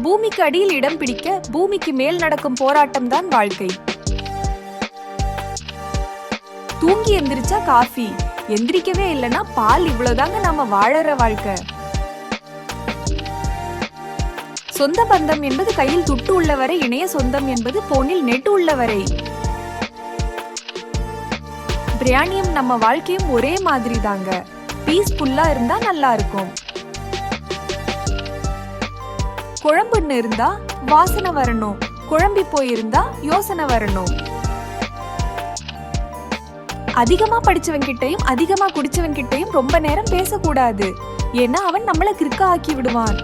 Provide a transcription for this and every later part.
பூமிக்கு அடியில் இடம் பிடிக்க பூமிக்கு மேல் நடக்கும் போராட்டம் தான் வாழ்க்கை. தூங்கி எந்திரிச்சா காஃபி, எந்திரிக்கவே இல்லைன்னா பால், இவ்வளவுதாங்க நம்ம வாழற வாழ்க்கை. சொந்த பந்தம் என்பது கையில் துட்டு உள்ளவரை, இணைய சொந்தம் என்பது போனில் நெட் உள்ளவரை. பிரியாணியும் நம்ம வாழ்க்கையும் ஒரே மாதிரி தாங்க. பீஸ்ஃபுல்லா இருந்தா நல்லா இருக்கும். குழம்புன்னு இருந்தா வாசனை வரணும், குழம்பி போயிருந்தா யோசனை வரணும். அதிகமா படிச்சவன் கிட்டையும் அதிகமா குடிச்சவன் கிட்டையும் ரொம்ப நேரம் பேசக்கூடாது. ஏன்னா அவன் நம்மள கிறுக்க ஆக்கி விடுவான்.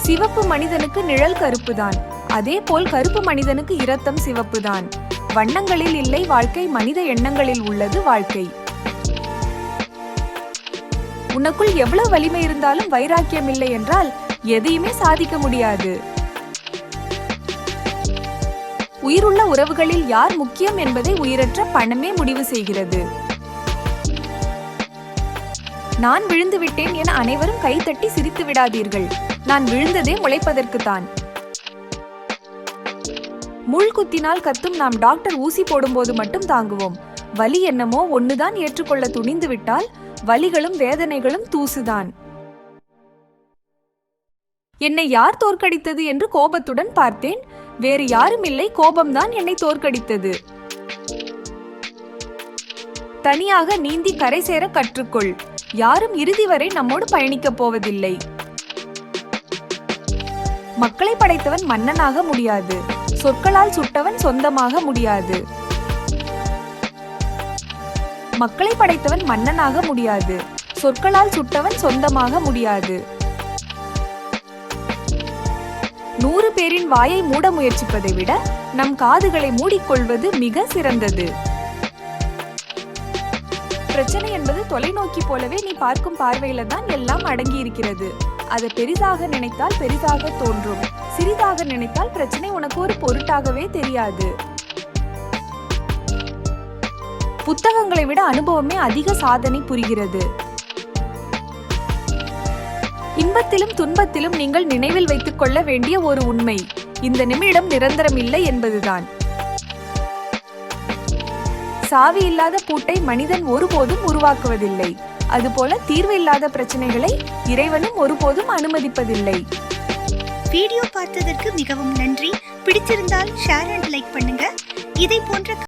சிவப்பு மனிதனுக்கு நிழல் கருப்பு தான், அதே போல் கருப்பு மனிதனுக்கு இரத்தம் சிவப்பு தான். வண்ணங்களில் இல்லை வாழ்க்கை, மனித எண்ணங்களில் உள்ளது வாழ்க்கை. உனக்குள் எவ்வளவு வலிமை இருந்தாலும் வைராக்கியம் இல்லை என்றால் எதையுமே சாதிக்க முடியாது. உயிருள்ள உறவுகளில் யார் முக்கியம் என்பதை உயிரற்ற பணமே முடிவு செய்கிறது. நான் விழுந்து விட்டேன் என அனைவரும் கைத்தட்டி சிரித்து விடாதீர்கள். நான் விழுந்ததே முளைப்பதற்குத்தான். முள் குத்தினால் கத்தும் நாம் டாக்டர் ஊசி போடும்போது மட்டும் தாங்குவோம். வலி என்னமோ ஒண்ணுதான் ஏற்றுக்கொள்ள துணிந்து விட்டால் வலிகளும் வேதனைகளும் தூசுதான். என்னை யார் தோற்கடித்தது என்று கோபத்துடன் பார்த்தேன். வேறு யாரும் இல்லை, கோபம்தான் என்னை தோற்கடித்தது. தனியாக நீந்தி கரை சேர கற்றுக்கொள். யாரும் இறுதி வரை நம்மோடு பயணிக்கப் போவதில்லை. மக்களை படைத்தவன் மன்னனாக முடியாது, சொற்களால் சுட்டவன் சொந்தமாக முடியாது. மக்களை படைத்தவன் மன்னனாக முடியாது, சொற்களால் சுட்டவன் சொந்தமாக முடியாது. 100 பேரின் வாயை மூட முயற்சிப்பதை விட நம் காதுகளை மூடிக்கொள்வது மிக சிறந்தது. பிரச்சனை என்பது தொலைநோக்கி போலவே நீ பார்க்கும் பார்வையில தான் எல்லாம் அடங்கி இருக்கிறது. அதை பெரிதாக நினைத்தால் பெரிதாக தோன்றும், சிறிதாக நினைத்தால் பிரச்சனை உனக்கு ஒரு பொருட்டாகவே தெரியாது. புத்தகங்களை விட அனுபவமே அதிக சாதனை புரிகிறது. இன்பத்திலும் துன்பத்திலும் நீங்கள் நினைவில் வைத்துக் கொள்ள வேண்டிய ஒரு உண்மை, இந்த நிமிடம் நிரந்தரம் இல்லை என்பதுதான். சாவி இல்லாத பூட்டை மனிதன் ஒருபோதும் உருவாக்குவதில்லை. அதுபோல தீர்வு இல்லாத பிரச்சனைகளை இறைவனும் ஒருபோதும் அனுமதிப்பதில்லை. வீடியோ பார்த்ததற்கு மிகவும் நன்றி. பிடிச்சிருந்தால் ஷேர் அண்ட் லைக் பண்ணுங்க. இதை போன்ற